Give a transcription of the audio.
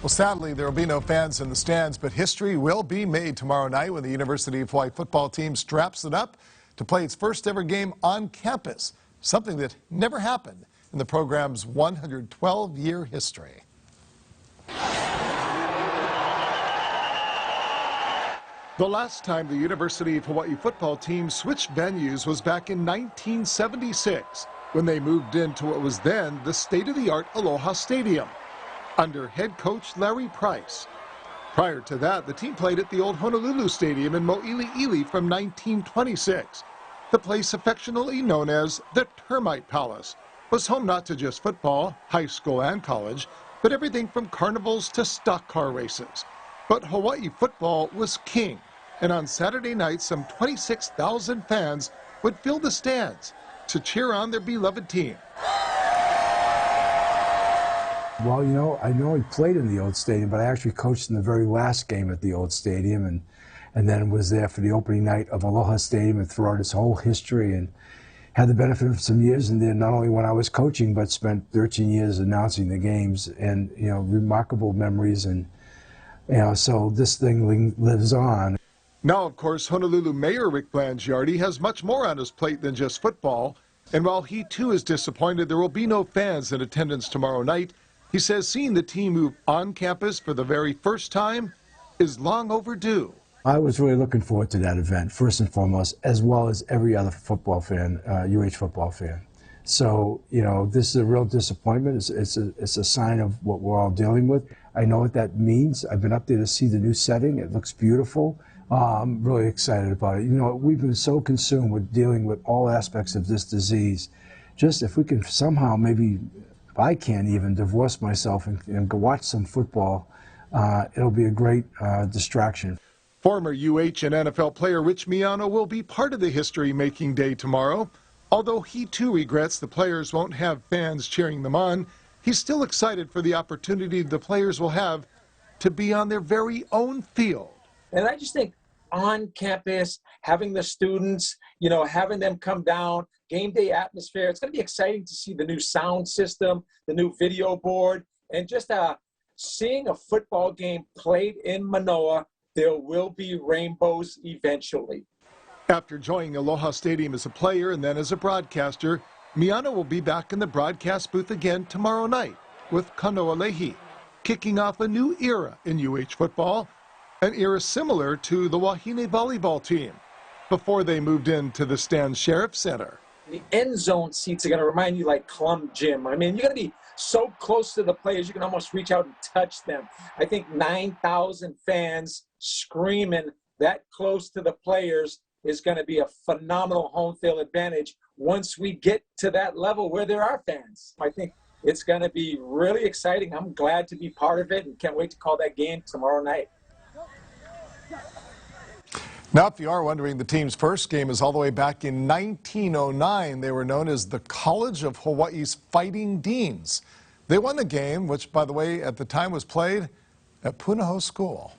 Well, sadly, there will be no fans in the stands, but history will be made tomorrow night when the University of Hawaii football team straps it up to play its first ever game on campus, something that never happened in the program's 112-year history. The last time the University of Hawaii football team switched venues was back in 1976, when they moved into what was then the state-of-the-art Aloha Stadium, under head coach Larry Price. Prior to that, the team played at the old Honolulu Stadium in Mo'ili'ili from 1926. The place affectionately known as the Termite Palace was home not to just football, high school and college, but everything from carnivals to stock car races. But Hawaii football was king, and on Saturday night, some 26,000 fans would fill the stands to cheer on their beloved team. Well, I know he played in the old stadium, but I actually coached in the very last game at the old stadium, and then was there for the opening night of Aloha Stadium and throughout its whole history, and had the benefit of some years in there, not only when I was coaching, but spent 13 years announcing the games, and, remarkable memories, and, so this thing lives on. Now, of course, Honolulu Mayor Rick Blangiardi has much more on his plate than just football, and while he too is disappointed there will be no fans in attendance tomorrow night, he says seeing the team move on campus for the very first time is long overdue. I was really looking forward to that event, first and foremost, as well as every other football fan, UH football fan. So, this is a real disappointment. It's a sign of what we're all dealing with. I know what that means. I've been up there to see the new setting. It looks beautiful. I'm really excited about it. We've been so consumed with dealing with all aspects of this disease. Just if we can somehow maybe, if I can't even divorce myself and go watch some football, it'll be a great distraction. Former UH and NFL player Rich Miano will be part of the history-making day tomorrow. Although he too regrets the players won't have fans cheering them on, he's still excited for the opportunity the players will have to be on their very own field. And I just think on campus, having the students, having them come down, game day atmosphere, it's going to be exciting to see the new sound system, the new video board, and just seeing a football game played in Manoa. There will be rainbows eventually. After joining Aloha Stadium as a player and then as a broadcaster, Miano will be back in the broadcast booth again tomorrow night with Kanoa Lehi, kicking off a new era in UH football, an era similar to the Wahine volleyball team before they moved into the Stan Sheriff Center. The end zone seats are going to remind you like Clum Gym. I mean, you're going to be so close to the players, you can almost reach out and touch them. I think 9,000 fans screaming that close to the players is going to be a phenomenal home field advantage once we get to that level where there are fans. I think it's going to be really exciting. I'm glad to be part of it and can't wait to call that game tomorrow night. Now, if you are wondering, the team's first game is all the way back in 1909. They were known as the College of Hawaii's Fighting Deans. They won the game, which, by the way, at the time was played at Punahou School.